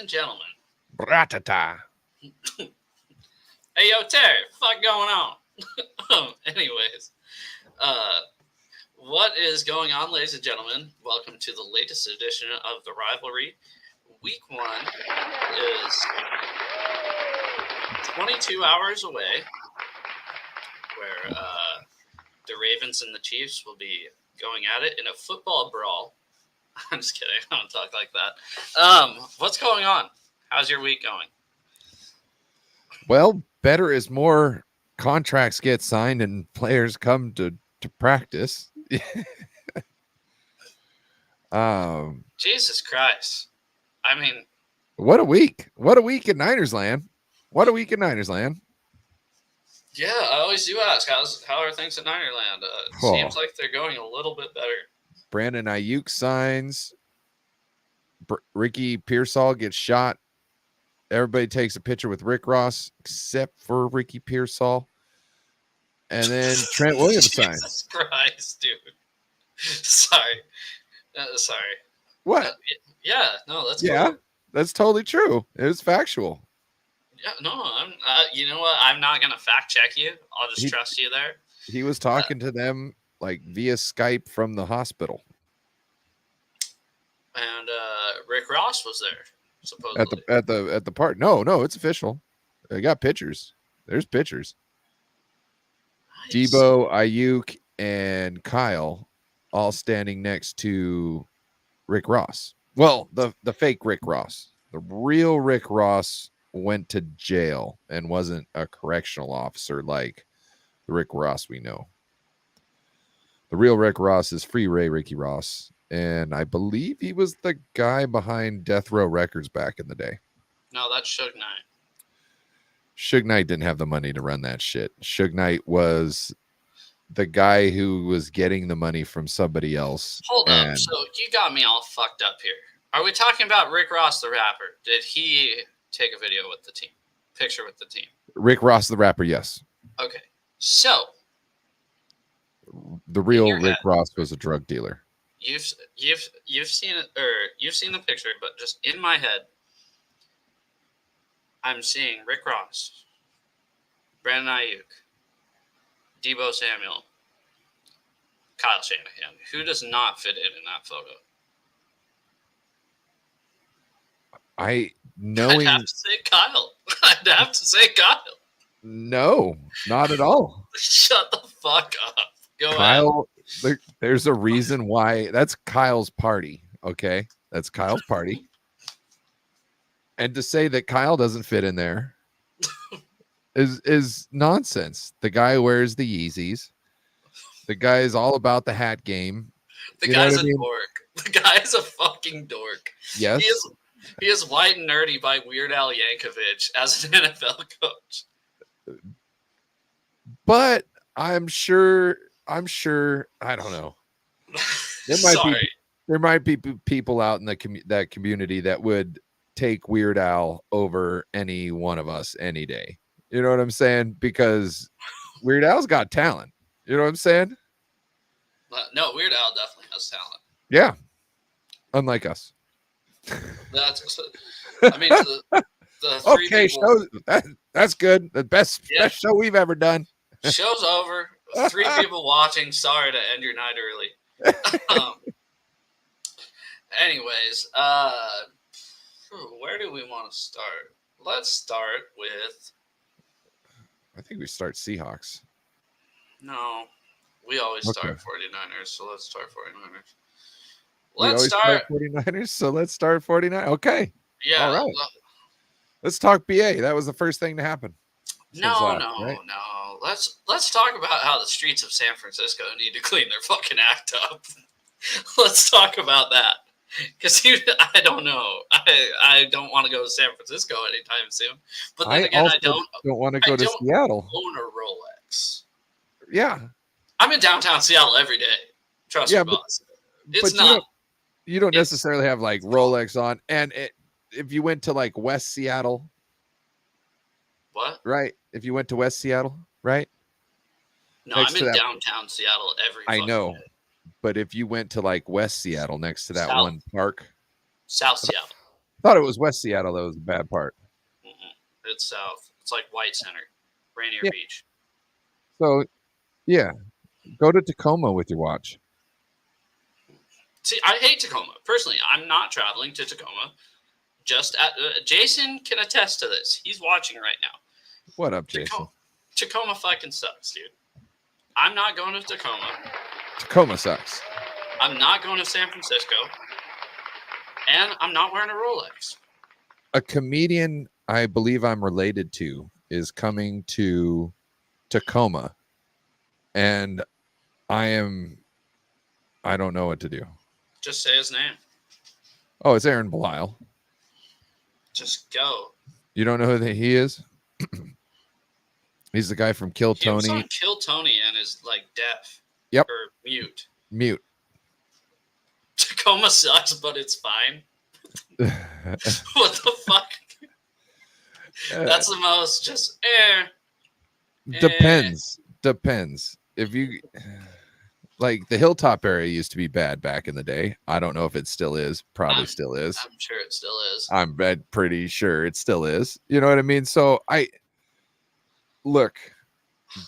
and gentlemen. Bratata. Hey, yo, Terry, fuck going on? Anyways, what is going on, ladies and gentlemen? Welcome to the latest edition of the Rivalry. Week 1 is 22 hours away, where the Ravens and the Chiefs will be going at it in a football brawl. I'm just kidding. I don't talk like that. What's going on? How's your week going? Well, better as more contracts get signed and players come to practice. Jesus Christ. I mean, what a week. What a week in Niners land. What a week in Niners land. Yeah, I always do ask, how are things at Ninerland? Seems like they're going a little bit better. Brandon Aiyuk signs. Ricky Pearsall gets shot. Everybody takes a picture with Rick Ross, except for Ricky Pearsall. And then Trent Williams signs. Jesus Christ, dude. Sorry. What? Yeah, no, that's yeah, cool. That's totally true. It was factual. Yeah, no, I'm. You know what? I'm not gonna fact check you. I'll just trust you there. He was talking to them like via Skype from the hospital. And Rick Ross was there, supposedly. At the part. No, it's official. I got pictures. There's pictures. Nice. Debo, Aiyuk, and Kyle all standing next to Rick Ross. Well, the fake Rick Ross. The real Rick Ross went to jail and wasn't a correctional officer like the Rick Ross we know. The real Rick Ross is Free Ray Ricky Ross. And I believe he was the guy behind Death Row Records back in the day. No, that's Suge Knight. Suge Knight didn't have the money to run that shit. Suge Knight was the guy who was getting the money from somebody else. Hold up. So you got me all fucked up here. Are we talking about Rick Ross, the rapper? Did he take a video with the team? Picture with the team? Rick Ross, the rapper, yes. Okay. So. The real Rick Ross was a drug dealer. You've seen it, or you've seen the picture, but just in my head, I'm seeing Rick Ross, Brandon Aiyuk, Debo Samuel, Kyle Shanahan. Who does not fit in that photo? I'd have to say Kyle. I'd have to say Kyle. No, not at all. Shut the fuck up. Go Kyle. There's a reason why. That's Kyle's party. Okay, that's Kyle's party. And to say that Kyle doesn't fit in there is nonsense. The guy wears the Yeezys. The guy is all about the hat game. The guy's a dork. The guy's a fucking dork. Yes. He is white and nerdy by Weird Al Yankovic as an NFL coach. But I'm sure, I don't know. There might be people out in that community that would take Weird Al over any one of us any day. You know what I'm saying? Because Weird Al's got talent. You know what I'm saying? No, Weird Al definitely has talent. Yeah. Unlike us. I mean, the three okay, people, that's good. The best show we've ever done. Show's over. 3 people watching. Sorry to end your night early. Anyways, where do we want to start? Let's start with. I think we start Seahawks. No, we always start 49ers, so let's start 49ers. Let's start 49ers, so let's start 49. Okay. Yeah. All right. Let's talk BA. That was the first thing to happen. No. Let's talk about how the streets of San Francisco need to clean their fucking act up. Let's talk about that. Because I don't know. I don't want to go to San Francisco anytime soon. But then again, I don't want to go to Seattle. Own a Rolex. Yeah. I'm in downtown Seattle every day. Trust me, boss. It's not. You don't necessarily have like Rolex on. And if you went to like West Seattle. What? Right. If you went to West Seattle, right? No, I'm in downtown Seattle every day. I know. But if you went to like West Seattle next to that one park. South Seattle. Thought it was West Seattle. That was the bad part. It's south. It's like White Center, Rainier Yeah. Beach. So, yeah, go to Tacoma with your watch. See, I hate Tacoma. Personally, I'm not traveling to Tacoma. Jason can attest to this. He's watching right now. What up, Jason? Tacoma fucking sucks, dude. I'm not going to Tacoma. Tacoma sucks. I'm not going to San Francisco. And I'm not wearing a Rolex. A comedian I believe I'm related to is coming to Tacoma. And I don't know what to do. Just say his name. Oh, it's Aaron Belial. Just go. You don't know who he is? He's the guy from Kill Tony. He was on Kill Tony and is like deaf. Yep. Or mute. Mute. Tacoma sucks, but it's fine. What the fuck? That's the most just Depends. If you like, the Hilltop area used to be bad back in the day. I don't know if it still is. Probably still is. I'm sure it still is. I'm pretty sure it still is. You know what I mean? So look,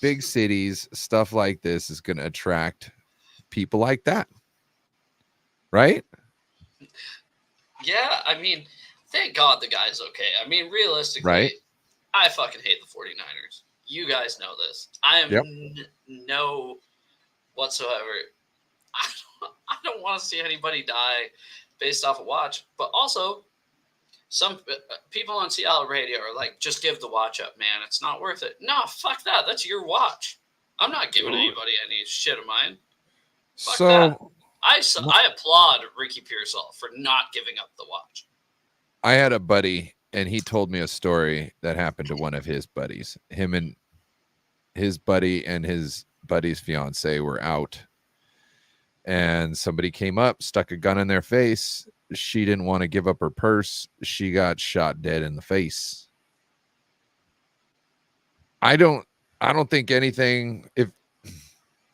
big cities, stuff like this is going to attract people like that. Right? Yeah, I mean, thank God the guy's okay. I mean, realistically, right? I fucking hate the 49ers. You guys know this. I am no whatsoever. I don't want to see anybody die based off a watch. But also, some people on Seattle radio are like, just give the watch up, man. It's not worth it. No, fuck that. That's your watch. I'm not giving anybody any shit of mine. Fuck that. I applaud Ricky Pearsall for not giving up the watch. I had a buddy, and he told me a story that happened to one of his buddies. Him and his buddy and his buddy's fiance were out, and somebody came up, stuck a gun in their face. She didn't want to give up her purse. She got shot dead in the face. I don't think anything, if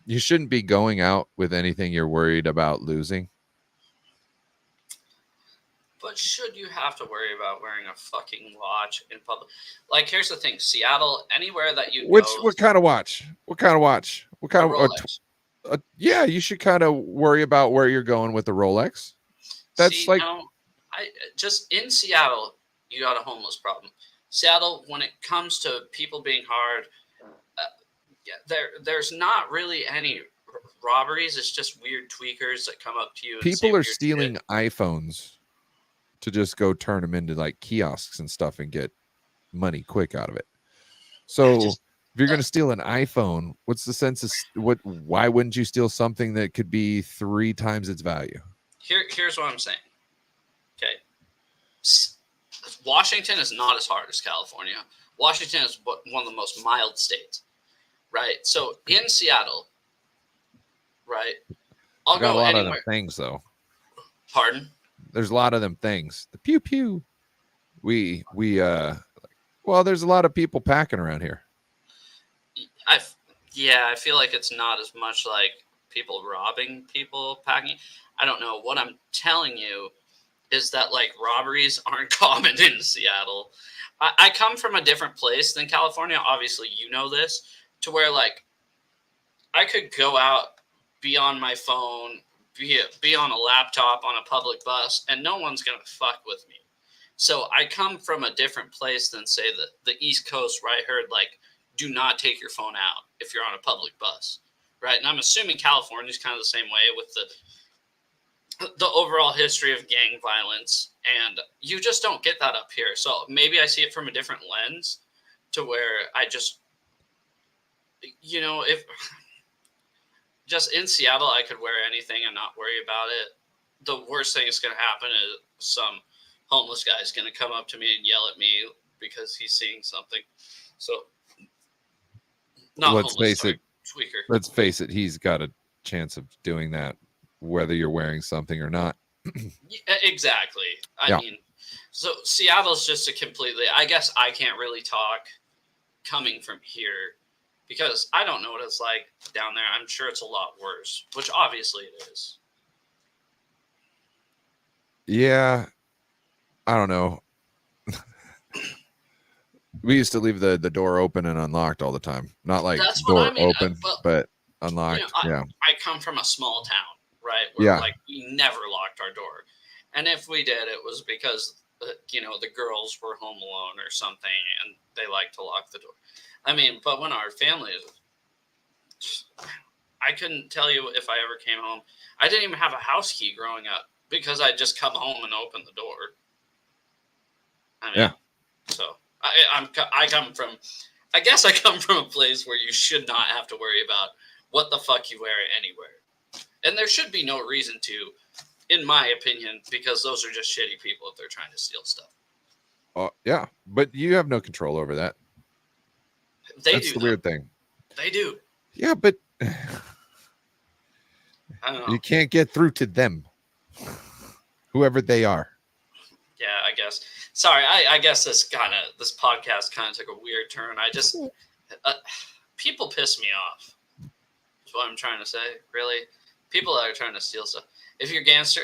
you shouldn't be going out with anything you're worried about losing. But should you have to worry about wearing a fucking watch in public? Like, here's the thing: Seattle, anywhere that you go. What kind of watch? What kind of watch? What kind of Rolex? Yeah, you should kind of worry about where you're going with the Rolex. That's I just in Seattle, you got a homeless problem. Seattle, when it comes to people being hard, there's not really any robberies. It's just weird tweakers that come up to you. People are stealing iPhones to just go turn them into like kiosks and stuff and get money quick out of it. So if you're going to steal an iPhone, what's the sense of why wouldn't you steal something that could be 3 times its value? Here's what I'm saying. Okay. Washington is not as hard as California. Washington is one of the most mild states. Right. So in Seattle, right, I'll go anywhere. A lot of them things, though. Pardon? There's a lot of them things. The pew pew. Well, there's a lot of people packing around here. I feel like it's not as much like people robbing people packing. I don't know. What I'm telling you is that like robberies aren't common in Seattle. I come from a different place than California. Obviously, you know this, to where like I could go out, be on my phone, be on a laptop on a public bus, and no one's going to fuck with me. So I come from a different place than, say, the East Coast, where I heard, like, do not take your phone out if you're on a public bus, right? And I'm assuming California is kind of the same way with the overall history of gang violence, and you just don't get that up here. So maybe I see it from a different lens to where I just, if just in Seattle, I could wear anything and not worry about it. The worst thing that's going to happen is some homeless guy is going to come up to me and yell at me because he's seeing something. So, let's face it, he's got a chance of doing that, whether you're wearing something or not. Yeah, exactly. I mean, so Seattle's just I guess I can't really talk coming from here, because I don't know what it's like down there. I'm sure it's a lot worse, which obviously it is. Yeah. I don't know. We used to leave the door open and unlocked all the time. Not like That's what I door mean. open, Well, but you know, unlocked. Yeah. I come from a small town, right? Where Yeah. like we never locked our door, and if we did, it was because the girls were home alone or something, and they like to lock the door. I mean, but when our family is, I couldn't tell you if I ever came home. I didn't even have a house key growing up because I'd just come home and open the door. I mean, Yeah. so I come from. I guess I come from a place where you should not have to worry about what the fuck you wear anywhere. And there should be no reason to, in my opinion, because those are just shitty people if they're trying to steal stuff. Yeah, but you have no control over that. That's the weird thing. They do. Yeah, but I don't know. You can't get through to them, whoever they are. Yeah, I guess. Sorry, I guess this podcast kind of took a weird turn. I just people piss me off. That's what I'm trying to say. Really, people that are trying to steal stuff. If you're gangster,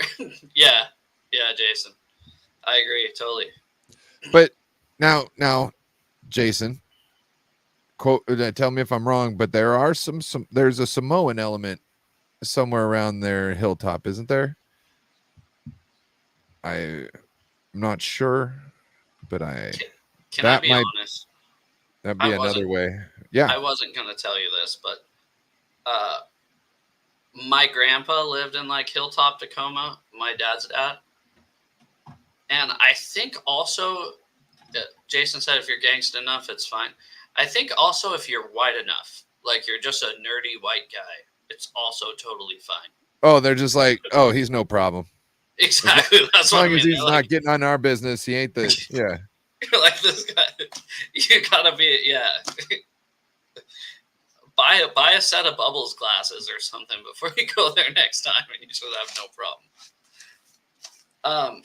yeah, Jason, I agree totally. But now, Jason, quote. Tell me if I'm wrong, but there are there's a Samoan element somewhere around their hilltop, isn't there? I'm not sure, but Can I be honest? That'd be another way. Yeah, I wasn't gonna tell you this, but my grandpa lived in like Hilltop, Tacoma. My dad's dad, and I think also, Jason said if you're gangsta enough, it's fine. I think also if you're white enough, like you're just a nerdy white guy, it's also totally fine. Oh, they're just like, oh, he's no problem. Exactly. That's what I mean. As long as he's not getting on our business, he ain't the yeah. Like this guy, you gotta be buy a set of bubbles glasses or something before you go there next time, and you should have no problem.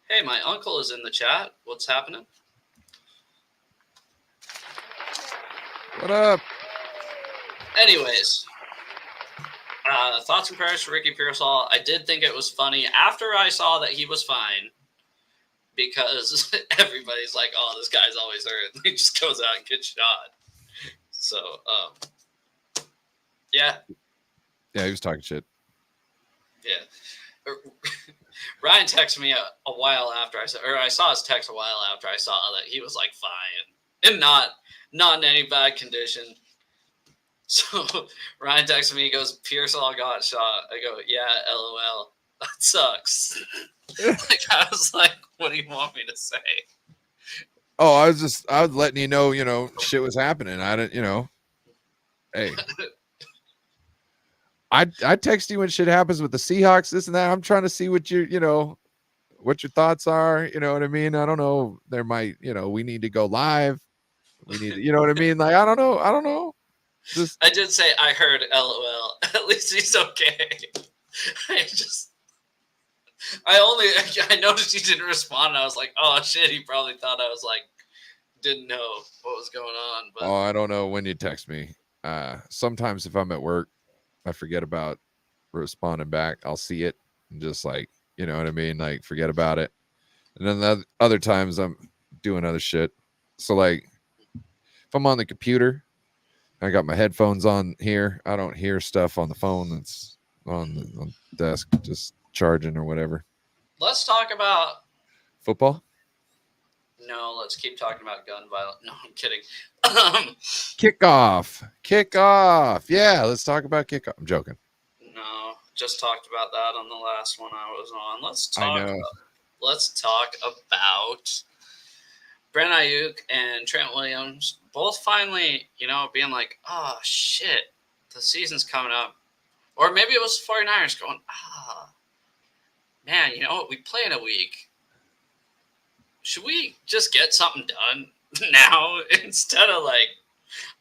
Hey, my uncle is in the chat. What's happening? What up? Anyways, thoughts and prayers for Ricky Pearsall. I did think it was funny after I saw that he was fine, because everybody's like, "Oh, this guy's always hurt." He just goes out and gets shot. So, yeah, he was talking shit. Yeah. Ryan texted me a while after I saw his text a while after I saw that he was like fine and not in any bad condition. So Ryan texted me, he goes, Pearsall got shot. I go, yeah, LOL. That sucks. Like, I was like, what do you want me to say? Oh, I was letting you know, shit was happening. I didn't, hey. I text you when shit happens with the Seahawks, this and that. I'm trying to see what what your thoughts are. You know what I mean? I don't know. There might, we need to go live. We need to, you know what I mean? Like, I don't know. I did say I heard LOL. At least he's okay. I noticed he didn't respond. And I was like, oh shit, he probably thought I was like, didn't know what was going on. But I don't know when you text me. Sometimes if I'm at work, I forget about responding back. I'll see it and just like, you know what I mean? Like, forget about it. And then the other times I'm doing other shit. So like, if I'm on the computer, I got my headphones on here. I don't hear stuff on the phone that's on the desk, just charging or whatever. Let's talk about football. No, let's keep talking about gun violence. No, I'm kidding. Kickoff. Yeah, let's talk about kickoff. I'm joking. No, just talked about that on the last one I was on. Let's talk about Brent Aiyuk and Trent Williams both finally, being like, oh, shit, the season's coming up. Or maybe it was the 49ers going, man, you know what? We play in a week. Should we just get something done now instead of like,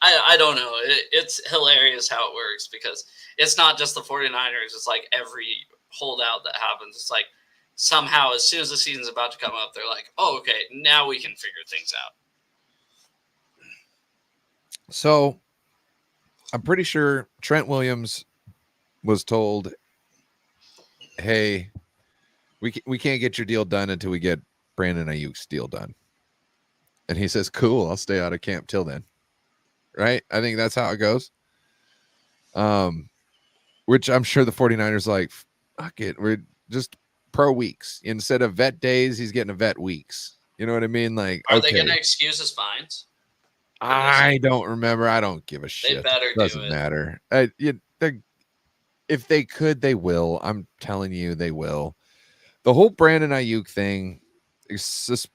I don't know. It's hilarious how it works because it's not just the 49ers. It's like every holdout that happens. It's like somehow as soon as the season's about to come up, they're like, oh, okay, now we can figure things out. So I'm pretty sure Trent Williams was told, hey, we can't get your deal done until we get Brandon Ayuk's deal done. And he says, cool, I'll stay out of camp till then. Right? I think that's how it goes. Which I'm sure the 49ers like, fuck it. We're just pro weeks. Instead of vet days, he's getting a vet weeks. You know what I mean? Like, are they going to excuse his fines? I don't remember. I don't give a shit. They better Doesn't matter. If they could, they will. I'm telling you, they will. The whole Brandon Aiyuk thing is just,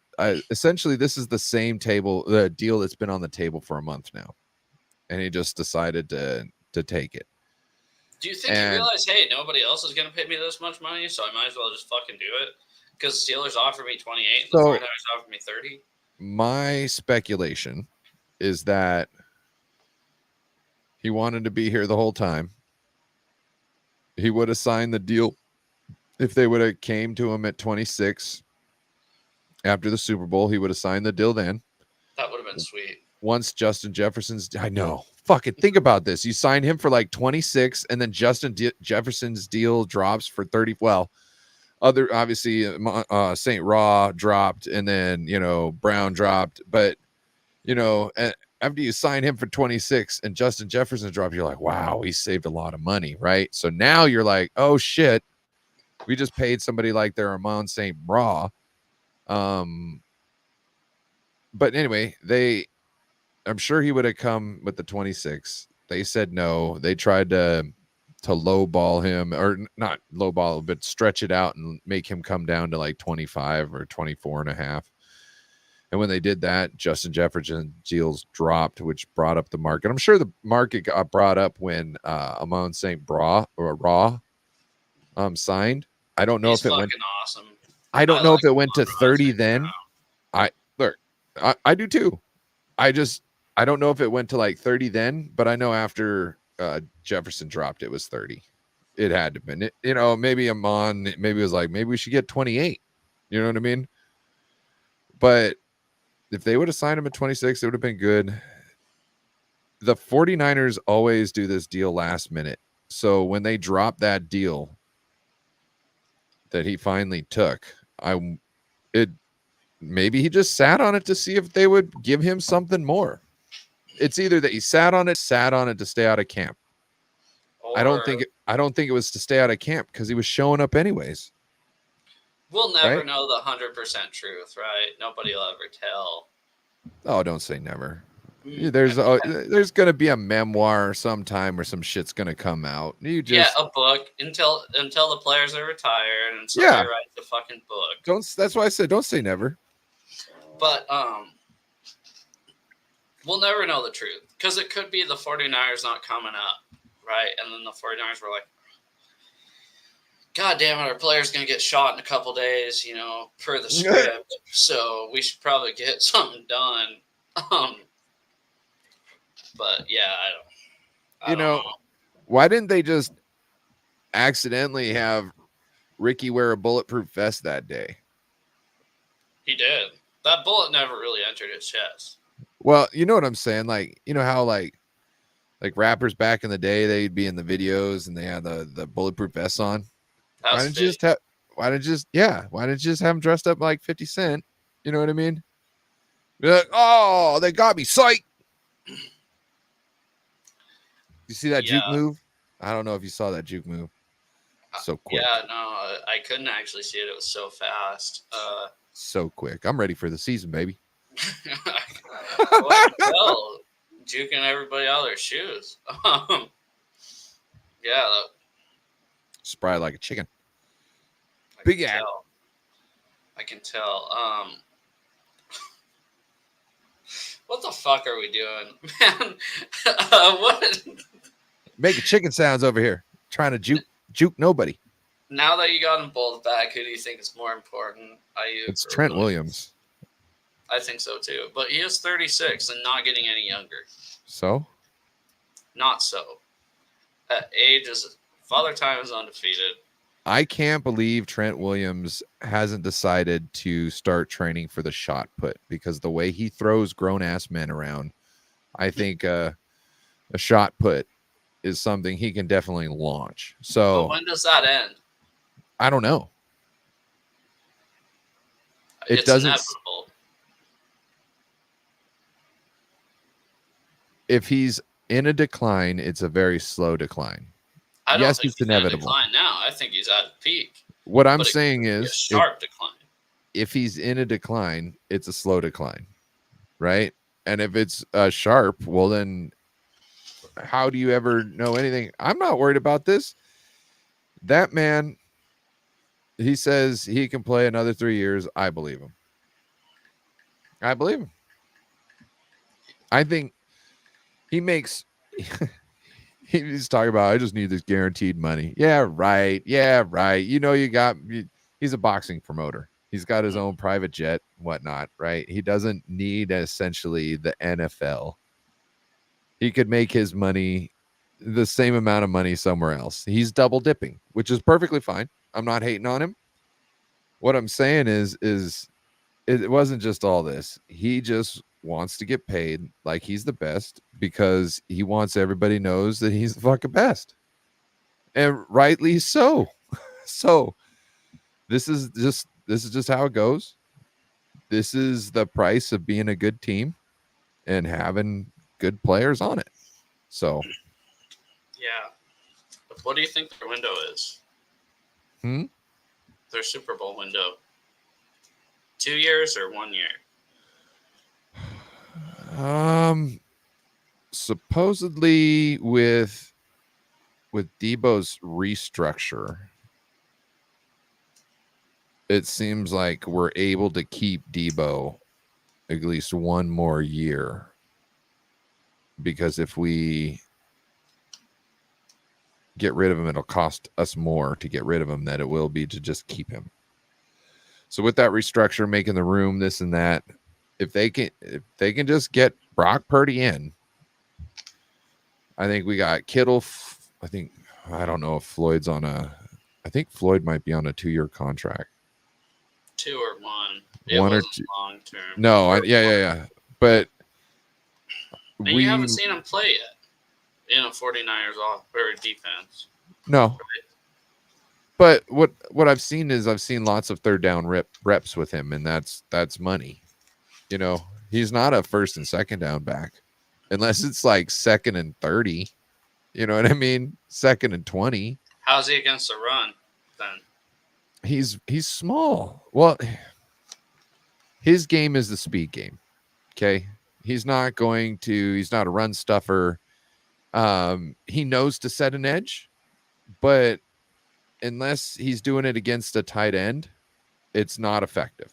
essentially this is the same the deal that's been on the table for a month now, and he just decided to take it. Do you think he realized, hey, nobody else is going to pay me this much money, so I might as well just fucking do it? Because Steelers offered me 28, and the 49ers offered me 30. My speculation is that he wanted to be here the whole time. He would have signed the deal if they would have came to him at 26 after the Super Bowl. He would have signed the deal then. That would have been sweet. Once Justin Jefferson's, I know. Fucking think about this. You signed him for like 26, and then Justin Jefferson's deal drops for 30. Well, obviously St. Raw dropped, and then Brown dropped, but after you sign him for 26 and Justin Jefferson dropped, you're like, wow, he saved a lot of money, right? So now you're like, oh shit, we just paid somebody like their Amon St. Raw. But anyway, I'm sure he would have come with the 26. They said no. They tried to lowball him, or not lowball, but stretch it out and make him come down to like 25 or 24 and a half. And when they did that, Justin Jefferson deals dropped, which brought up the market. I'm sure the market got brought up when Amon St. Raw signed. I don't know if it went awesome. I don't know if it went to 30 then. I do too. I don't know if it went to like 30 then, but I know after Jefferson dropped, it was 30. It had to have been. Maybe Amon, maybe it was like, maybe we should get 28. You know what I mean? But if they would have signed him at 26, it would have been good. The 49ers always do this deal last minute. So when they drop that deal that he finally took, maybe he just sat on it to see if they would give him something more. It's either that he sat on it to stay out of camp. I don't think it was to stay out of camp because he was showing up anyways. We'll never know the 100% truth, right? Nobody will ever tell. Oh, don't say never. There's going to be a memoir sometime where some shit's going to come out. A book until the players are retired and somebody writes the fucking book. That's why I said don't say never. But we'll never know the truth because it could be the 49ers not coming up, right? And then the 49ers were like, God damn it, our player's going to get shot in a couple days, per the script. So we should probably get something done. But yeah, I don't know. Why didn't they just accidentally have Ricky wear a bulletproof vest that day? He did. That bullet never really entered his chest. Well, you know what I'm saying? Like, how like rappers back in the day, they'd be in the videos and they had the bulletproof vests on. Why didn't you just have him dressed up like 50 Cent? You know what I mean? Be like, oh, they got me psych. You see that juke move? I don't know if you saw that juke move. So quick. Yeah, no, I couldn't actually see it. It was so fast. So quick. I'm ready for the season, baby. I can tell. Juking everybody out of their shoes. Spry like a chicken. Big ass. I can tell. What the fuck are we doing, man? What? Making chicken sounds over here. Trying to juke nobody. Now that you got them both back, who do you think is more important? It's Trent Williams. I think so too. But he is 36 and not getting any younger. So? Not so. At age is Father Time is undefeated. I can't believe Trent Williams hasn't decided to start training for the shot put because the way he throws grown-ass men around, I think a shot put is something he can definitely launch. So but when does that end? I don't know. It it's doesn't. inevitable. If he's in a decline, it's a very slow decline. I don't Yes, think it's he's in a inevitable. decline now. I think he's at a peak. What I'm But it saying could be a is, sharp decline. if he's in a decline, it's a slow decline, right? And if it's sharp, well, then how do you ever know anything? I'm not worried about this. That man, he says he can play another 3 years. I believe him. I believe him. I think he makes. He's talking about, I just need this guaranteed money. Yeah, right. Yeah, right. You know, he's a boxing promoter. He's got his own private jet, whatnot, right? He doesn't need essentially the NFL. He could make his money, the same amount of money somewhere else. He's double dipping, which is perfectly fine. I'm not hating on him. What I'm saying is it wasn't just all this. He just wants to get paid like he's the best because he wants everybody knows that he's the fucking best. And rightly so. So this is just how it goes. This is the price of being a good team and having good players on it. So Yeah. But what do you think their window is? Their Super Bowl window. 2 years or 1 year? Supposedly with Debo's restructure, it seems like we're able to keep Debo at least 1 more year, because if we get rid of him, it'll cost us more to get rid of him than it will be to just keep him. So with that restructure, making the room, this and that, if they can just get Brock Purdy in, I think we got Kittle. I don't know if Floyd's on I think Floyd might be on a 2-year contract. 2 or 1. One or two. Long term. No, yeah. But and you haven't seen him play yet in a 49ers defense. No. Right? But what I've seen is lots of third down reps with him, and that's money. You know, he's not a first and second down back unless it's like 2nd and 30. You know what I mean? 2nd and 20. How's he against the run then? He's small. Well, his game is the speed game. Okay. He's not a run stuffer. He knows to set an edge, but unless he's doing it against a tight end, it's not effective.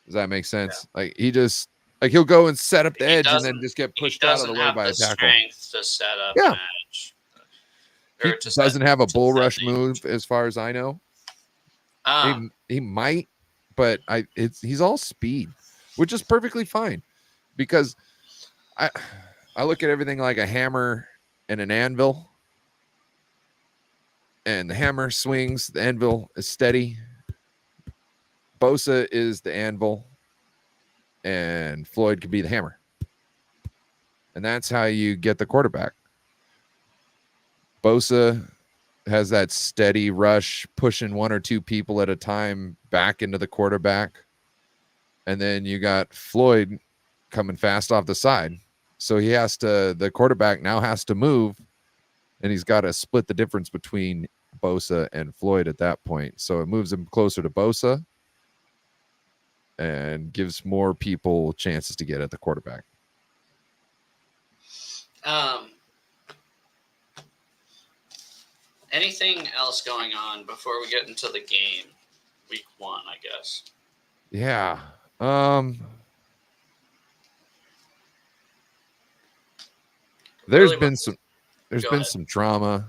Does that make sense? Yeah. Like he'll go and set up the edge and then just get pushed out of the way by a tackle. Strength to set up an edge. He doesn't have a bull rush move, as far as I know. He might, but he's all speed, which is perfectly fine, because I look at everything like a hammer and an anvil, and the hammer swings, the anvil is steady. Bosa is the anvil, and Floyd could be the hammer, and that's how you get the quarterback. Bosa has that steady rush, pushing 1 or 2 people at a time back into the quarterback. And then you got Floyd coming fast off the side. So the quarterback now has to move, and he's got to split the difference between Bosa and Floyd at that point. So it moves him closer to Bosa and gives more people chances to get at the quarterback. Anything else going on before we get into the game? Week 1, I guess. Yeah. There's been some drama.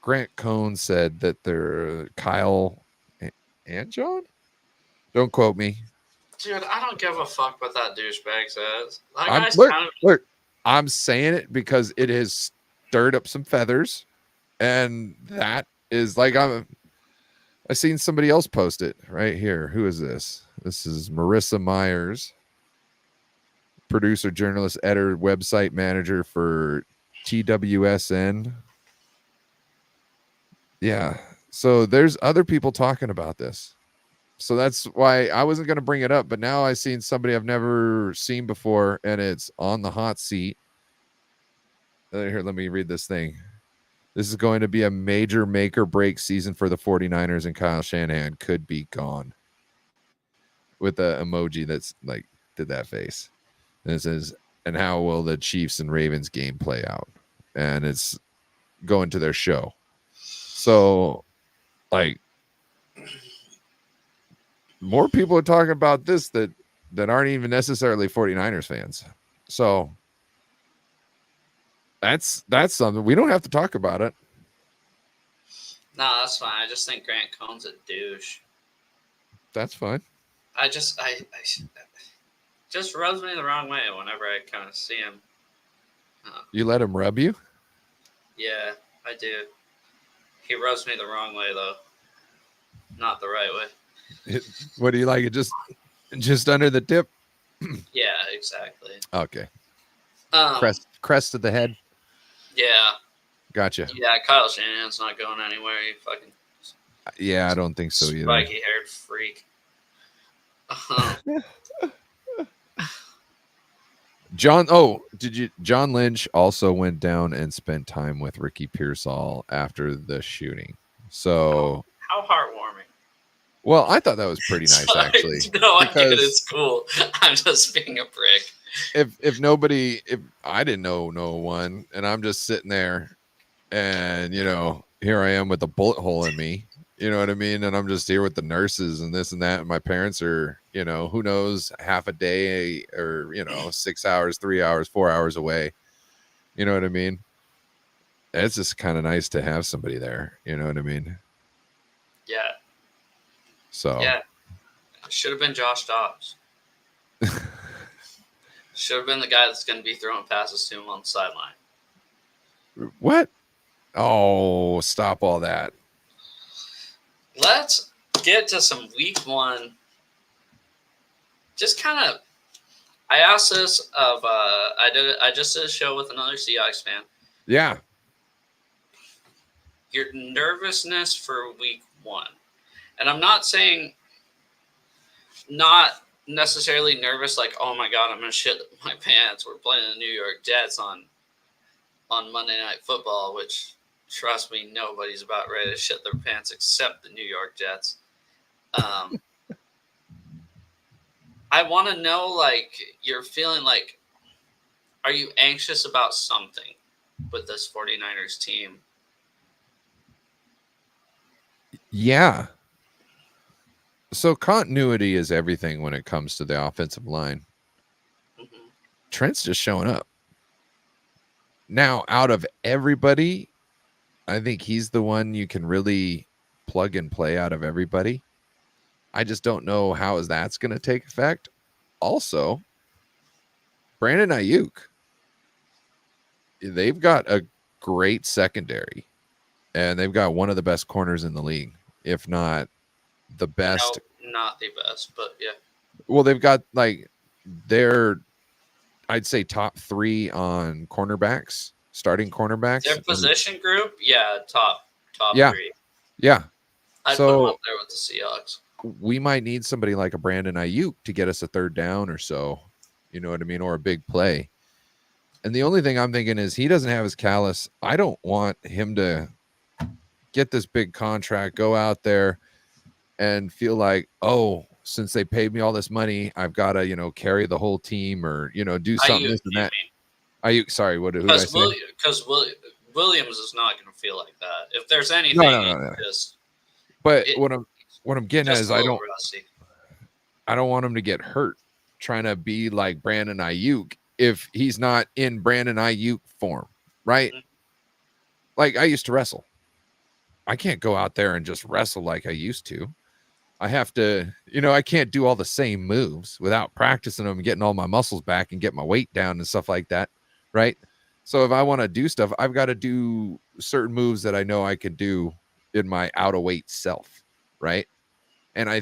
Grant Cohn said that they're Kyle and John. Don't quote me. Dude, I don't give a fuck what that douchebag says. Look, I'm saying it because it has stirred up some feathers. And that is like, I seen somebody else post it right here. Who is this? This is Marissa Myers, producer, journalist, editor, website manager for TWSN. Yeah. So there's other people talking about this. So that's why I wasn't going to bring it up, but now I've seen somebody I've never seen before, and it's on the hot seat. Here, let me read this thing. This is going to be a major make or break season for the 49ers, and Kyle Shanahan could be gone. With the emoji that's like, did that face. And it says, and how will the Chiefs and Ravens game play out? And it's going to their show. So, like, more people are talking about this that aren't even necessarily 49ers fans. So that's something we don't have to talk about it. No, that's fine. I just think Grant Cohn's a douche. That's fine. I just rubs me the wrong way whenever I kind of see him. You let him rub you? Yeah, I do. He rubs me the wrong way though, not the right way. What do you like? It just under the tip? Yeah, exactly. Okay. Crest of the head. Yeah. Gotcha. Yeah, Kyle Shanahan's not going anywhere. He fucking. Yeah, I don't think so either. Spiky-haired freak. John Lynch also went down and spent time with Ricky Pearsall after the shooting. So how heartwarming. Well, I thought that was pretty nice, actually. No, I get it. It's cool. I'm just being a prick. If I didn't know no one, and I'm just sitting there, and here I am with a bullet hole in me, you know what I mean? And I'm just here with the nurses and this and that, and my parents are, who knows, half a day or 6 hours, 3 hours, 4 hours away. You know what I mean? It's just kind of nice to have somebody there. You know what I mean? Yeah. So yeah, it should have been Josh Dobbs. Should have been the guy that's going to be throwing passes to him on the sideline. What? Oh, stop all that. Let's get to some week one. Just kind of, I asked this of, I just did a show with another Seahawks fan. Yeah. Your nervousness for week one. And I'm not saying not necessarily nervous, like, oh my God, I'm going to shit my pants. We're playing the New York Jets on Monday Night Football, which, trust me, nobody's about ready to shit their pants except the New York Jets. I want to know, like, you're feeling like, are you anxious about something with this 49ers team? Yeah. So continuity is everything when it comes to the offensive line. Mm-hmm. Trent's just showing up. Now, out of everybody, I think he's the one you can really plug and play out of everybody. I just don't know how that's going to take effect. Also, Brandon Aiyuk, they've got a great secondary, and they've got one of the best corners in the league, if not the best. No, not the best, but yeah. Well, they've got I'd say top 3 on cornerbacks, starting cornerbacks. Their position group, top yeah. 3. Yeah. I'd put them up there with the Seahawks. We might need somebody like a Brandon Aiyuk to get us a third down or so, you know what I mean, or a big play. And the only thing I'm thinking is he doesn't have his callus. I don't want him to get this big contract, go out there and feel like, oh, since they paid me all this money, I've got to, carry the whole team or, do something this and that. Aiyuk, sorry, who did I say? Because Williams is not going to feel like that. If there's anything, no. But what I'm getting at is I don't want him to get hurt trying to be like Brandon Aiyuk if he's not in Brandon Aiyuk form, right? Mm-hmm. Like I used to wrestle. I can't go out there and just wrestle like I used to. I have to, I can't do all the same moves without practicing them and getting all my muscles back and get my weight down and stuff like that, right? So if I want to do stuff, I've got to do certain moves that I know I can do in my out of weight self, right? And I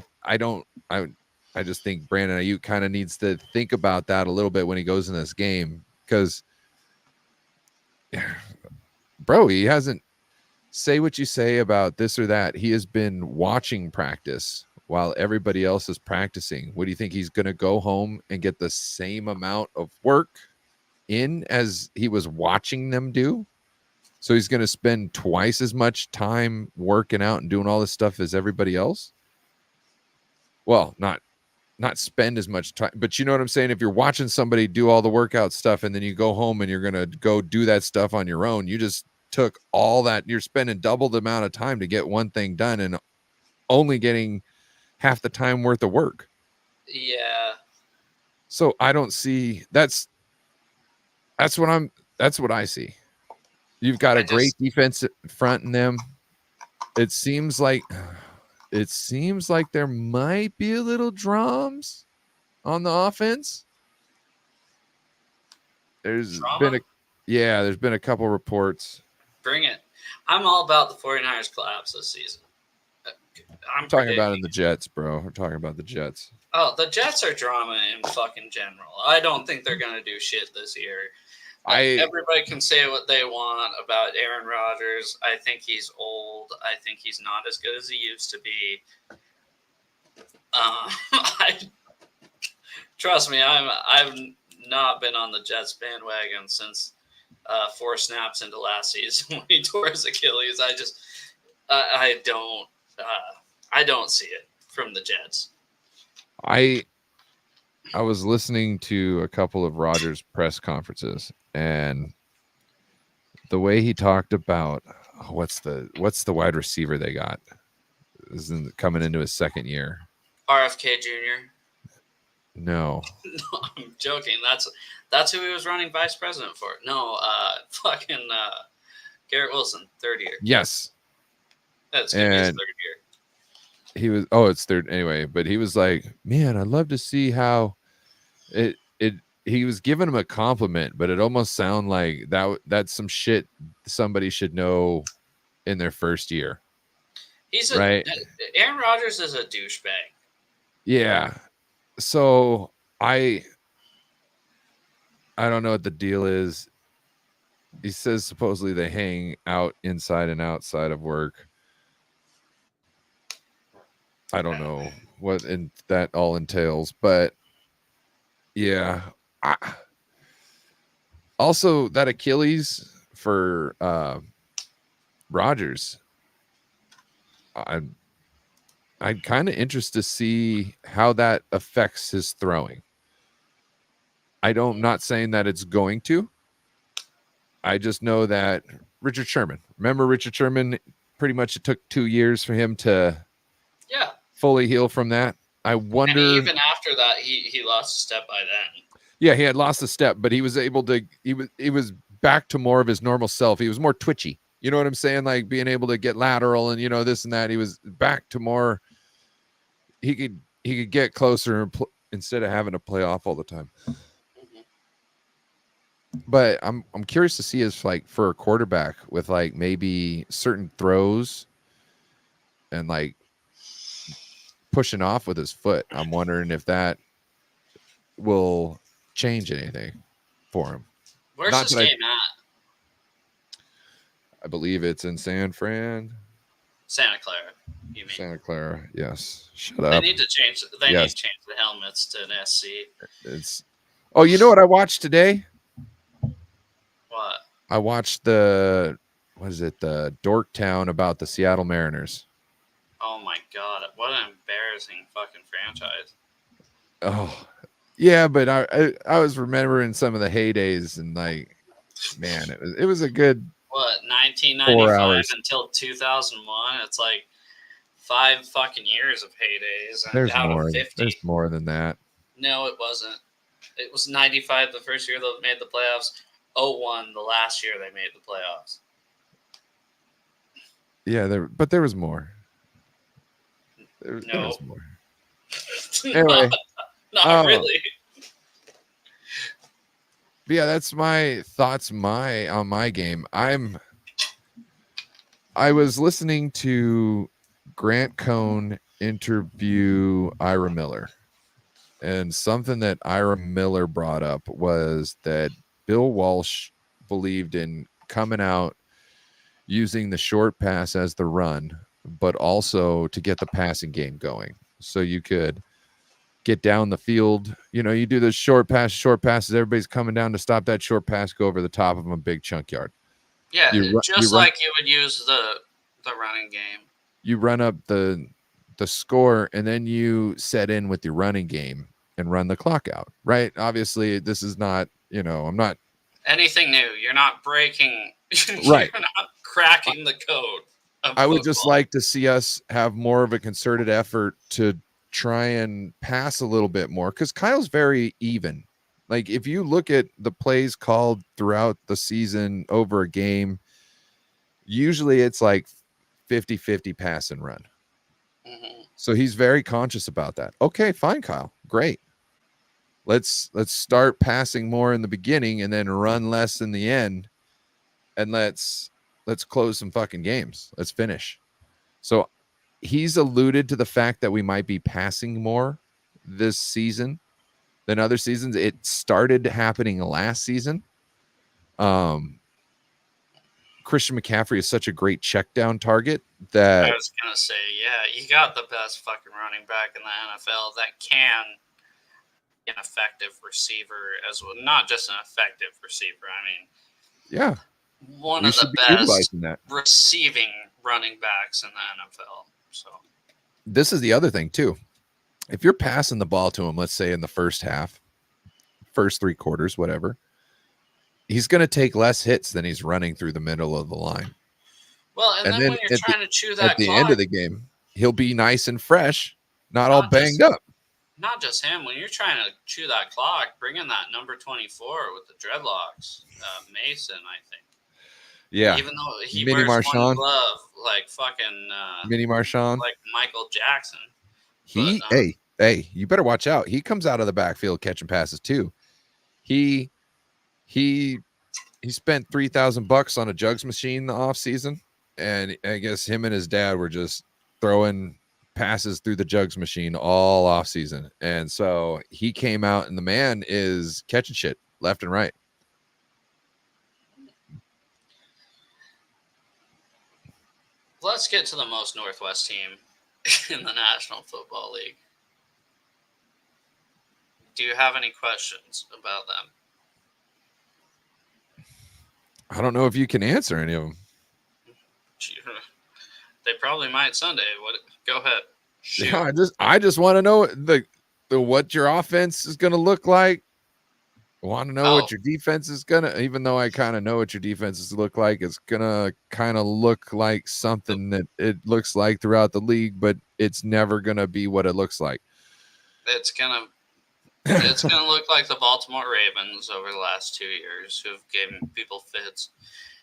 just think Brandon Aiyuk kind of needs to think about that a little bit when he goes in this game because, bro, he hasn't. Say what you say about this or that. He has been watching practice while everybody else is practicing. What do you think? He's going to go home and get the same amount of work in as he was watching them do? So he's going to spend twice as much time working out and doing all this stuff as everybody else? Well, not spend as much time, but you know what I'm saying? If you're watching somebody do all the workout stuff and then you go home and you're going to go do that stuff on your own, you just took all that. You're spending double the amount of time to get one thing done and only getting half the time worth of work. Yeah. So I don't see that's what I see. You've got a great defense front in them. It seems like there might be a little drums on the offense. There's been a couple reports. Bring it. I'm all about the 49ers collapse this season. I'm talking about in the Jets, bro. We're talking about the Jets. Oh, the Jets are drama in fucking general. I don't think they're going to do shit this year. Everybody can say what they want about Aaron Rodgers. I think he's old. I think he's not as good as he used to be. Trust me, I've not been on the Jets bandwagon since 4 snaps into last season when he tore his Achilles. I don't see it from the Jets. I was listening to a couple of Rodgers press conferences, and the way he talked about what's the wide receiver they got is coming into his second year. RFK Jr. No, I'm joking. That's who he was running vice president for. No, Garrett Wilson, third year. Yes, that's gonna be his third year. It's third anyway, but he was like, man, I'd love to see how he was giving him a compliment, but it almost sounded like that's some shit somebody should know in their first year. Right. Aaron Rodgers is a douchebag. Yeah. So I don't know what the deal is. He says supposedly they hang out inside and outside of work. I don't know what that all entails, but yeah. Also, that Achilles for Rodgers, I'm kind of interested to see how that affects his throwing. I'm not saying that it's going to. I just know that Richard Sherman. Remember Richard Sherman? Pretty much it took 2 years for him to fully heal from that. I wonder. And even after that, he lost a step by then. Yeah, he had lost a step, but he was able to. He was back to more of his normal self. He was more twitchy. You know what I'm saying? Like being able to get lateral and this and that. He was back to more. He could get closer instead of having to play off all the time. But I'm curious to see if like for a quarterback with like maybe certain throws and like pushing off with his foot. I'm wondering if that will change anything for him. Where's this game at? I believe it's in Santa Clara. You mean Santa Clara? Yes. Shut up. They need to change. They need to change the helmets to an SC. Oh, you know what I watched today? What? I watched the Dorktown about the Seattle Mariners. Oh my god! What an embarrassing fucking franchise. Oh, yeah, but I was remembering some of the heydays and like, man, it was a good 1995 until 2001. It's like 5 fucking years of heydays. There's more. There's more than that. No, it wasn't. It was 95 the first year they made the playoffs. 01 the last year they made the playoffs. Yeah, there was more. There was more. Anyway, not really. But yeah, that's my thoughts on my game. I was listening to Grant Cohn interview Ira Miller, and something that Ira Miller brought up was that Bill Walsh believed in coming out using the short pass as the run, but also to get the passing game going. so you could get down the field. You know, you do those short passes. Everybody's coming down to stop that short pass, go over the top of them, big chunk yard. Yeah, just like you would use the running game. You run up the score, and then you set in with your running game and run the clock out, right? Obviously, this is not, you know, I'm not anything new. You're not breaking, right. You're not cracking the code. I would just like to see us have more of a concerted effort to try and pass a little bit more, because Kyle's very even. Like, if you look at the plays called throughout the season over a game, usually it's like 50-50 pass and run. Mm-hmm. So he's very conscious about that. Okay, fine, Kyle. Great. Let's start passing more in the beginning and then run less in the end. And let's close some fucking games. Let's finish. So he's alluded to the fact that we might be passing more this season than other seasons. It started happening last season. Christian McCaffrey is such a great check down target that I was gonna say, yeah, you got the best fucking running back in the NFL that can be an effective receiver as well. Not just an effective receiver. I mean, yeah, one of the best receiving running backs in the NFL. So this is the other thing too. If you're passing the ball to him, let's say in the first half, first 3 quarters, whatever, he's going to take less hits than he's running through the middle of the line. Well, and then when you're trying to chew that at the end of the game, he'll be nice and fresh, not all banged up. Not just him. When you're trying to chew that clock, bring in that number 24 with the dreadlocks, Mason, I think. Yeah. Even though he Mini wears Marshawn. one glove like fucking Mini Marshawn, like Michael Jackson. Hey, you better watch out. He comes out of the backfield catching passes too. He spent $3,000 on a jugs machine the off season, and I guess him and his dad were just throwing passes through the jugs machine all off season, and so he came out, and the man is catching shit left and right. Let's get to the most Northwest team in the National Football League. Do you have any questions about them? I don't know if you can answer any of them. They probably might Sunday. Go ahead. Shoot. Yeah, I just want to know the what your offense is going to look like. I want to know what your defense is going to, even though I kind of know what your defense is look like, it's going to kind of look like something that it looks like throughout the league, but it's never going to be what it looks like. It's going to look like the Baltimore Ravens over the last 2 years, who've given people fits,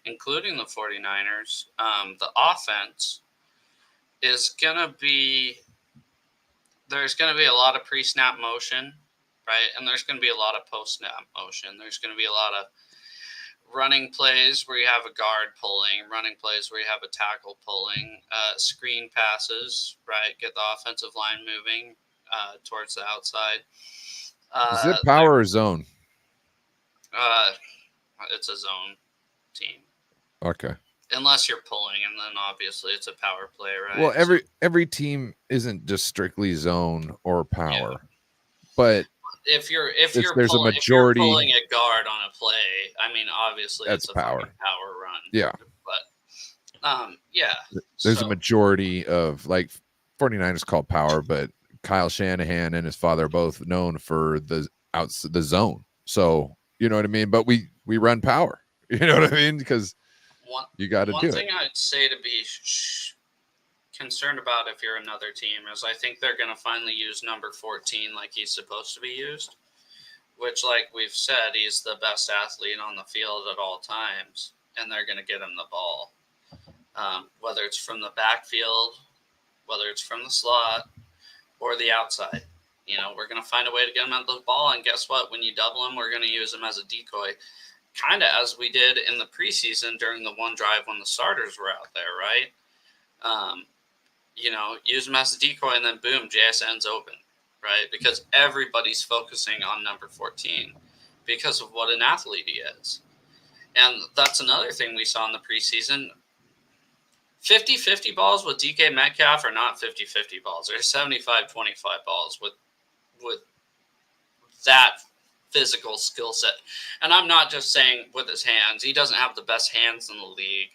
including the 49ers. The offense is going to be, there's going to be a lot of pre-snap motion, right? And there's going to be a lot of post-snap motion. There's going to be a lot of running plays where you have a guard pulling, running plays where you have a tackle pulling, screen passes, right? Get the offensive line moving towards the outside. Is it power or zone? It's a zone team. Okay. Unless you're pulling, and then obviously it's a power play, right? Well, every team isn't just strictly zone or power, but if you're pulling a guard on a play, I mean, obviously that's it's a power run. Yeah. But yeah. There's a majority of, like, 49ers called power, but Kyle Shanahan and his father are both known for the zone. So, you know what I mean? But we run power. You know what I mean? Because you got to do it. One thing I'd say to be concerned about if you're another team is I think they're going to finally use number 14 like he's supposed to be used, which, like we've said, he's the best athlete on the field at all times, and they're going to get him the ball. Whether it's from the backfield, whether it's from the slot, or the outside. You know, we're going to find a way to get him out of the ball, and guess what? When you double him, we're going to use him as a decoy, kind of as we did in the preseason during the one drive when the starters were out there, right? You know, use him as a decoy, and then boom, JSN's open, right? Because everybody's focusing on number 14 because of what an athlete he is. And that's another thing we saw in the preseason. 50-50 balls with DK Metcalf are not 50-50 balls. They're 75-25 balls with that physical skill set. And I'm not just saying with his hands. He doesn't have the best hands in the league,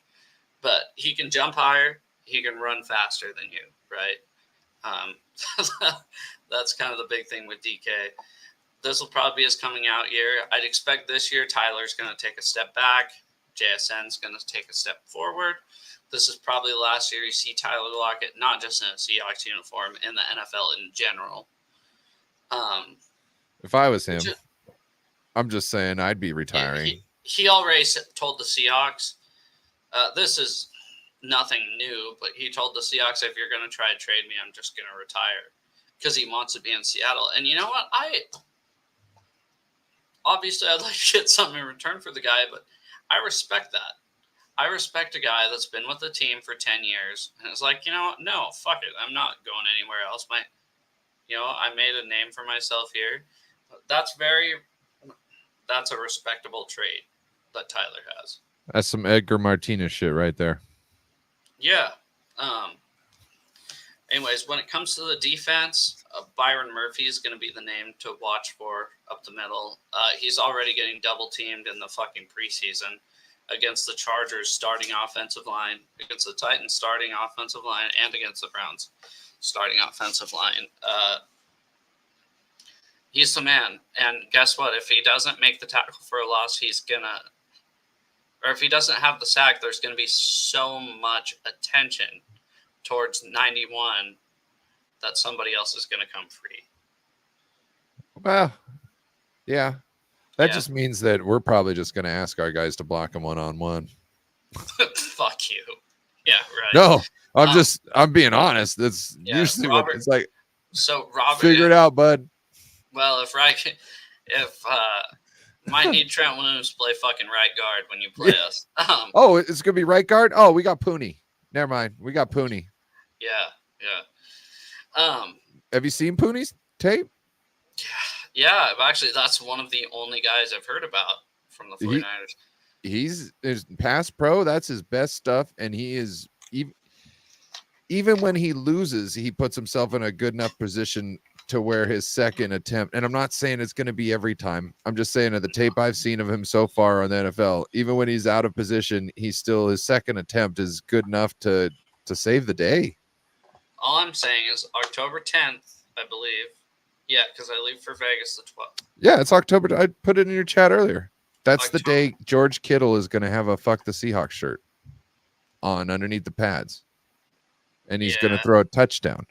but he can jump higher. He can run faster than you, right? That's kind of the big thing with DK. This will probably be his coming out year. I'd expect this year Tyler's going to take a step back. JSN's going to take a step forward. This is probably the last year you see Tyler Lockett, not just in a Seahawks uniform, in the NFL in general. If I was him, I'm just saying I'd be retiring. He already told the Seahawks, this is nothing new, but he told the Seahawks, if you're going to try to trade me, I'm just going to retire, because he wants to be in Seattle. And you know what? Obviously, I'd like to get something in return for the guy, but I respect that. I respect a guy that's been with the team for 10 years and it's like, you know what? No, fuck it. I'm not going anywhere else. I made a name for myself here. That's a respectable trait that Tyler has. That's some Edgar Martinez shit right there. Yeah. Anyways, when it comes to the defense, Byron Murphy is going to be the name to watch for up the middle. He's already getting double teamed in the fucking preseason against the Chargers starting offensive line, against the Titans starting offensive line, and against the Browns starting offensive line. He's the man. And guess what? If he doesn't make the tackle for a loss, or if he doesn't have the sack, there's going to be so much attention towards 91 that somebody else is going to come free. Well, yeah. That just means that we're probably just going to ask our guys to block him one-on-one. Fuck you. Yeah, right. No, I'm being honest. That's usually Robert, what it's like. So Robert, figure it out, bud. Well, might need Trent Williams to play fucking right guard when you play us. It's gonna be right guard. Oh, we got Pooney. Never mind, we got Pooney. Yeah. Have you seen Pooney's tape? Yeah. Actually, that's one of the only guys I've heard about from the 49ers. He's pass pro. That's his best stuff, and he is even when he loses, he puts himself in a good enough position to where his second attempt, and I'm not saying it's going to be every time. I'm just saying that the tape I've seen of him so far on the NFL, even when he's out of position, his second attempt is good enough to save the day. All I'm saying is October 10th, I believe. Yeah, because I leave for Vegas the 12th. Yeah, it's October. I put it in your chat earlier. That's the day George Kittle is going to have a "Fuck the Seahawks" shirt on underneath the pads, and he's going to throw a touchdown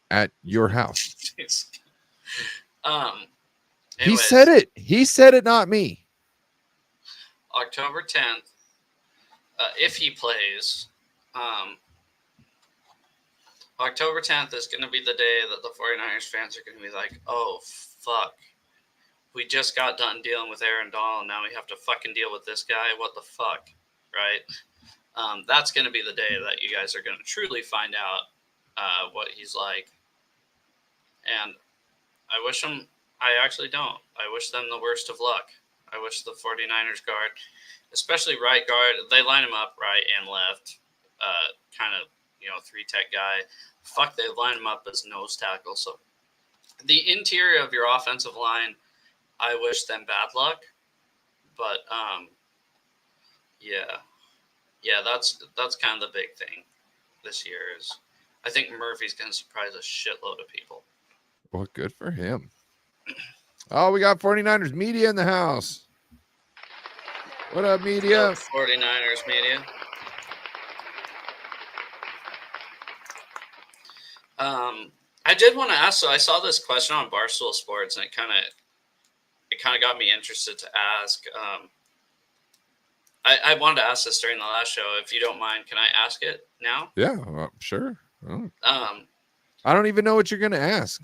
at your house. He said it. He said it, not me. October 10th, if he plays, October 10th is going to be the day that the 49ers fans are going to be like, oh, fuck. We just got done dealing with Aaron Donald. Now we have to fucking deal with this guy. What the fuck? Right? That's going to be the day that you guys are going to truly find out what he's like. And I wish him, I actually don't. I wish them the worst of luck. I wish the 49ers guard, especially right guard, they line him up right and left, kind of, three-tech guy. Fuck, they line him up as nose tackle. So the interior of your offensive line, I wish them bad luck. But, that's kind of the big thing this year is I think Murphy's going to surprise a shitload of people. Well, good for him. Oh, we got 49ers media in the house. What up, media? 49ers media. I did want to ask, so I saw this question on Barstool Sports, and it kind of got me interested to ask. I wanted to ask this during the last show. If you don't mind, can I ask it now? Yeah, sure. Oh. I don't even know what you're going to ask.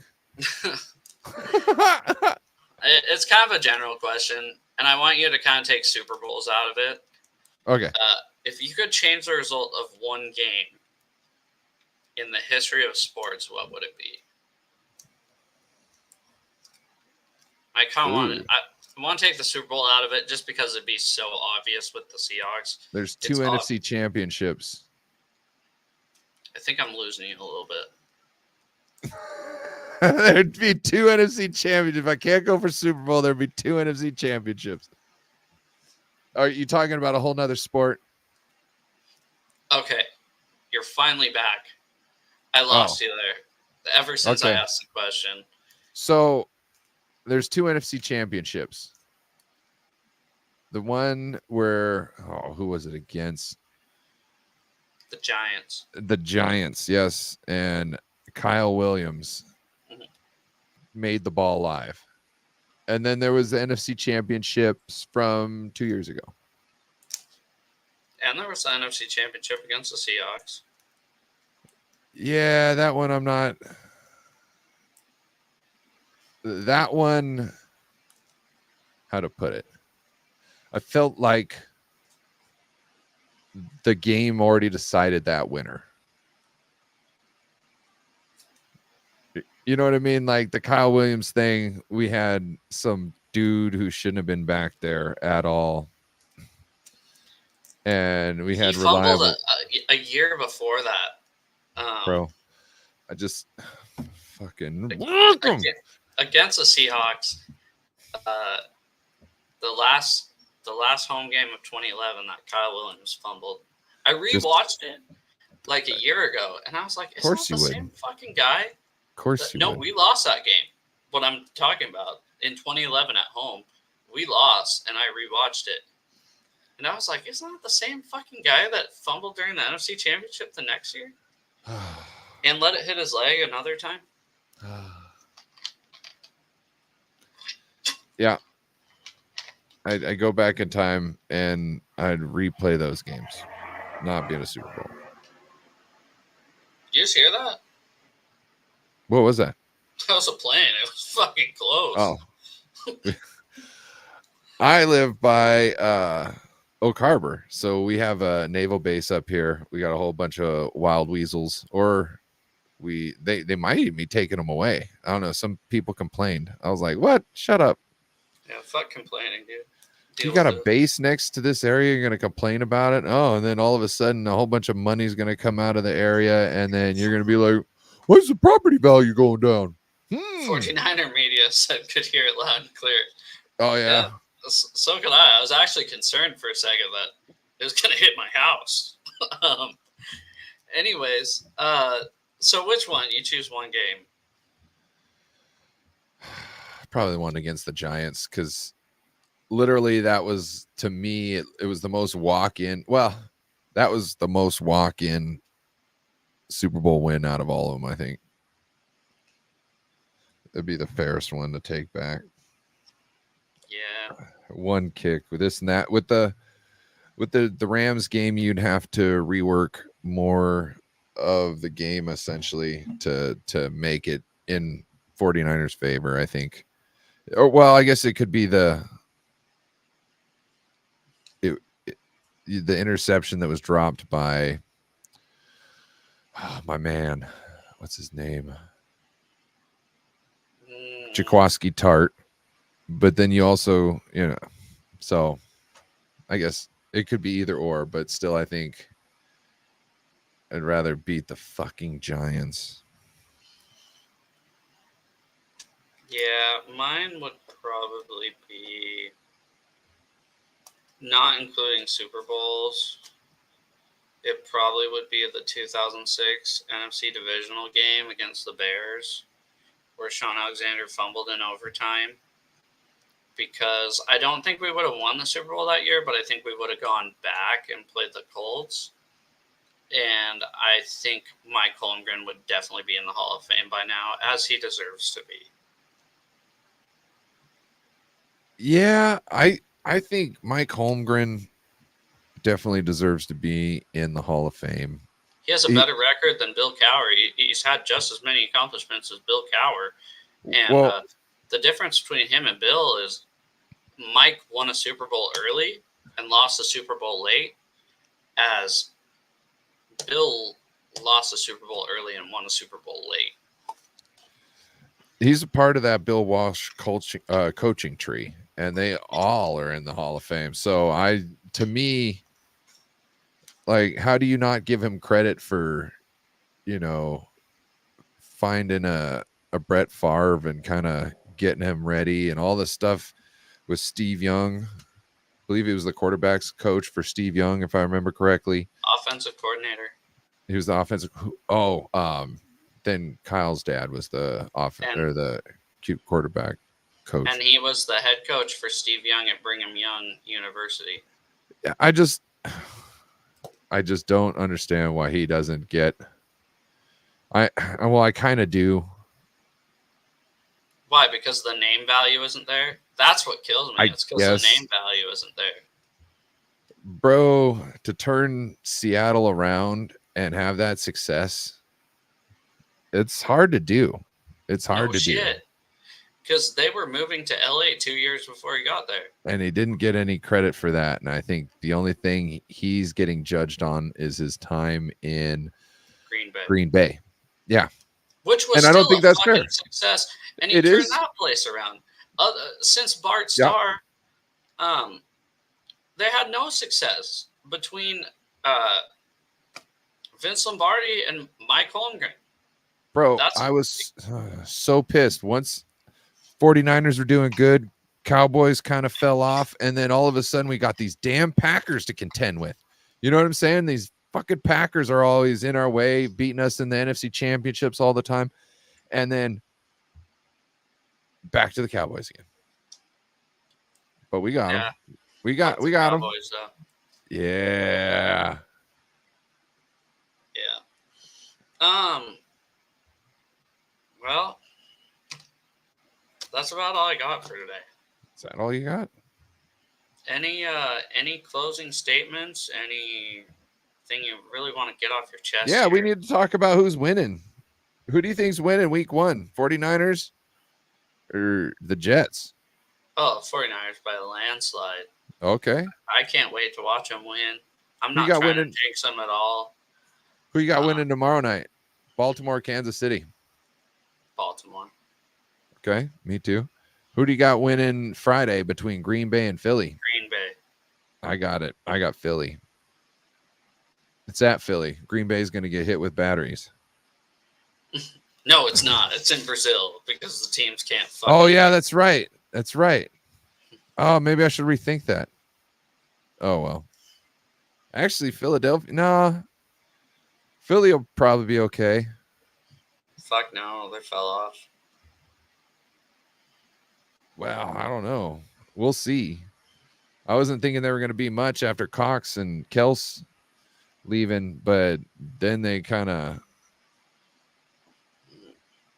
It's kind of a general question, and I want you to kind of take Super Bowls out of it. Okay. If you could change the result of one game in the history of sports, what would it be? I kind of want to take the Super Bowl out of it just because it'd be so obvious with the Seahawks. There's two NFC championships. I think I'm losing you a little bit. There'd be 2 NFC championships. If I can't go for Super Bowl, there'd be 2 NFC championships. Are you talking about a whole nother sport? Okay. You're finally back. I lost you there. Ever since I asked the question. So there's 2 NFC championships. The one where, who was it against? The Giants. The Giants, yes. And Kyle Williams made the ball live. And then there was the NFC championships from 2 years ago. And there was the NFC championship against the Seahawks. Yeah, that one I'm not. That one, how to put it? I felt like the game already decided that winner. You know what I mean? Like the Kyle Williams thing, we had some dude who shouldn't have been back there at all. And we had reliable. A year before that. Bro, I just fucking against the Seahawks. The last home game of 2011 that Kyle Williams fumbled. I rewatched it like a year ago, and I was like, "It's not the same fucking guy." Of course, no, we lost that game. What I'm talking about in 2011 at home, we lost, and I rewatched it, and I was like, "Isn't that the same fucking guy that fumbled during the NFC Championship the next year, and let it hit his leg another time?" Yeah. I'd go back in time and I'd replay those games, not being a Super Bowl. You just hear that? What was that? That was a plane. It was fucking close. Oh. I live by Oak Harbor, so we have a naval base up here. We got a whole bunch of wild weasels, or they might even be taking them away. I don't know. Some people complained. I was like, "What? Shut up." Yeah, fuck complaining, dude. You got a base next to this area, you're going to complain about it? Oh, and then all of a sudden, a whole bunch of money is going to come out of the area, and then you're going to be like, why's the property value going down? 49er media said could hear it loud and clear. Oh, yeah. So could I. I was actually concerned for a second that it was going to hit my house. Anyways, so which one? You choose one game. Probably the one against the Giants, because literally that was, to me, it was the most walk-in. Well, that was the most walk-in Super Bowl win out of all of them, I think. It'd be the fairest one to take back. Yeah. One kick with this and that. With the Rams game, you'd have to rework more of the game essentially to make it in 49ers' favor, I think. Or, well, I guess it could be the interception that was dropped by my man. What's his name? Jaquaski Tart. But then you also, so I guess it could be either or, but still, I think I'd rather beat the fucking Giants. Yeah, mine would probably be, not including Super Bowls, it probably would be the 2006 NFC Divisional game against the Bears, where Sean Alexander fumbled in overtime. Because I don't think we would have won the Super Bowl that year, but I think we would have gone back and played the Colts. And I think Mike Holmgren would definitely be in the Hall of Fame by now, as he deserves to be. Yeah, I think Mike Holmgren definitely deserves to be in the Hall of Fame. He has a better record than Bill Cowher. He's had just as many accomplishments as Bill Cowher. And the difference between him and Bill is Mike won a Super Bowl early and lost the Super Bowl late, as Bill lost the Super Bowl early and won a Super Bowl late. He's a part of that Bill Walsh coaching tree, and they all are in the Hall of Fame. So to me, like, how do you not give him credit for finding a Brett Favre and kind of getting him ready and all this stuff with Steve Young. I believe he was the quarterback's coach for Steve Young, if I remember correctly. Offensive coordinator. He was the offensive. Then Kyle's dad was the the cute quarterback coach, and he was the head coach for Steve Young at Brigham Young University. Yeah, I just don't understand why he doesn't get. I kind of do. Why? Because the name value isn't there. That's what kills me. It's because the name value isn't there. Bro, to turn Seattle around and have that success, it's hard to do. It's hard to do. Because they were moving to LA 2 years before he got there. And he didn't get any credit for that. And I think the only thing he's getting judged on is his time in Green Bay. Yeah. Which was still a fucking success. And he turned that place around. Since Bart Starr, they had no success between Vince Lombardi and Mike Holmgren. Bro, I was so pissed. Once 49ers were doing good, Cowboys kind of fell off, and then all of a sudden we got these damn Packers to contend with. You know what I'm saying? These fucking Packers are always in our way, beating us in the NFC championships all the time. And then back to the Cowboys again. But we got them. We got them. Though. Yeah. Well, that's about all I got for today. Is that all you got? Any closing statements? Anything you really want to get off your chest? Yeah, we need to talk about who's winning. Who do you think's winning week 1? 49ers or the Jets? Oh, 49ers by a landslide. Okay. I can't wait to watch them win. I'm not trying to jinx them at all. Who you got winning tomorrow night? Baltimore, Kansas City. Baltimore. Okay, me too. Who do you got winning Friday between Green Bay and Philly? Green Bay. I got it. I got Philly. It's at Philly. Green Bay is going to get hit with batteries. No, it's not. It's in Brazil because the teams can't fuck. Oh, yeah, that's right. That's right. Oh, maybe I should rethink that. Oh, well. Actually, Philadelphia. Nah. Philly will probably be okay. Fuck no. They fell off. Well, I don't know. We'll see. I wasn't thinking they were going to be much after Cox and Kels leaving, but then they kind of.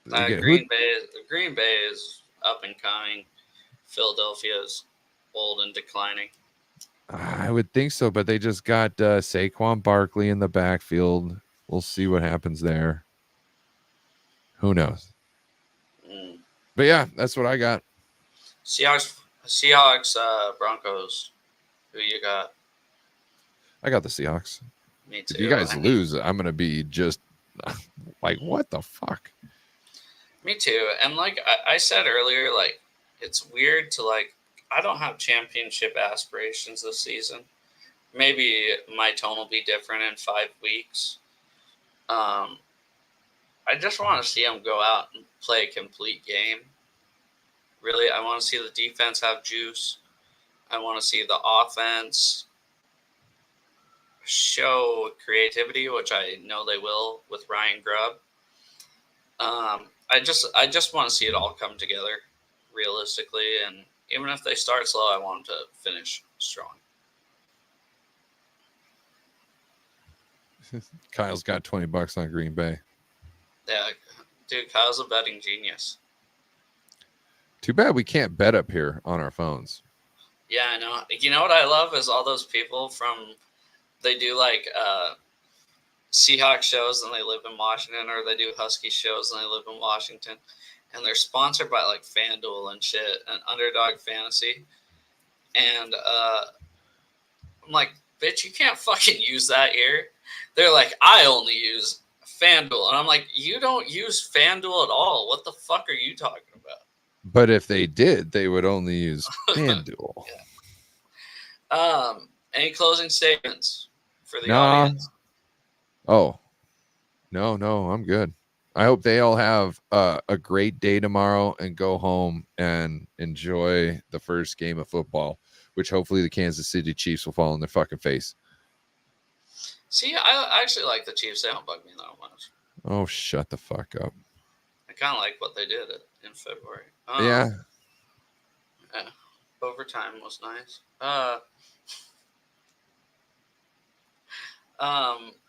Green Bay is up and coming. Philadelphia is old and declining. I would think so, but they just got Saquon Barkley in the backfield. We'll see what happens there. Who knows? But yeah, that's what I got. Seahawks, Broncos. Who you got? I got the Seahawks. Me too. If you guys lose, I'm gonna be just like, what the fuck? Me too. And like I said earlier, like it's weird to like. I don't have championship aspirations this season. Maybe my tone will be different in 5 weeks. I just want to see them go out and play a complete game. Really, I want to see the defense have juice. I want to see the offense show creativity, which I know they will with Ryan Grubb. I just want to see it all come together realistically, and even if they start slow, I want them to finish strong. Kyle's got $20 on Green Bay. Yeah, dude, Kyle's a betting genius. Too bad we can't bet up here on our phones. Yeah, I know. You know what I love is all those people they do like Seahawks shows and they live in Washington, or they do Husky shows and they live in Washington. And they're sponsored by like FanDuel and shit and Underdog Fantasy. And I'm like, bitch, you can't fucking use that here. They're like, I only use FanDuel. And I'm like, you don't use FanDuel at all. What the fuck are you talking about? But if they did, they would only use FanDuel. Yeah. Any closing statements for the audience? Oh. No, I'm good. I hope they all have a great day tomorrow and go home and enjoy the first game of football, which hopefully the Kansas City Chiefs will fall in their fucking face. See, I actually like the Chiefs. They don't bug me that much. Oh, shut the fuck up. I kind of like what they did in February. Yeah. Yeah. Overtime was nice.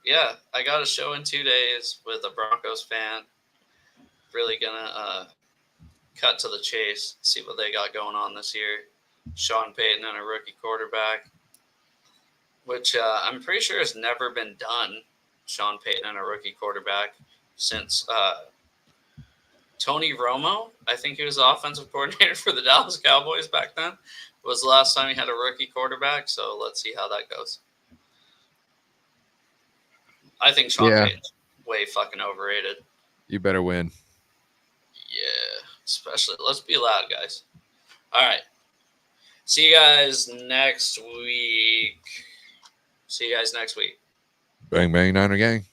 Yeah, I got a show in 2 days with a Broncos fan. Really gonna cut to the chase, see what they got going on this year. Sean Payton and a rookie quarterback, which I'm pretty sure has never been done. Sean Payton and a rookie quarterback since Tony Romo, I think he was the offensive coordinator for the Dallas Cowboys back then, was the last time he had a rookie quarterback. So let's see how that goes. I think Sean Payton's way fucking overrated. You better win. Yeah, especially, let's be loud, guys. All right. See you guys next week. Bang, bang, Niner gang.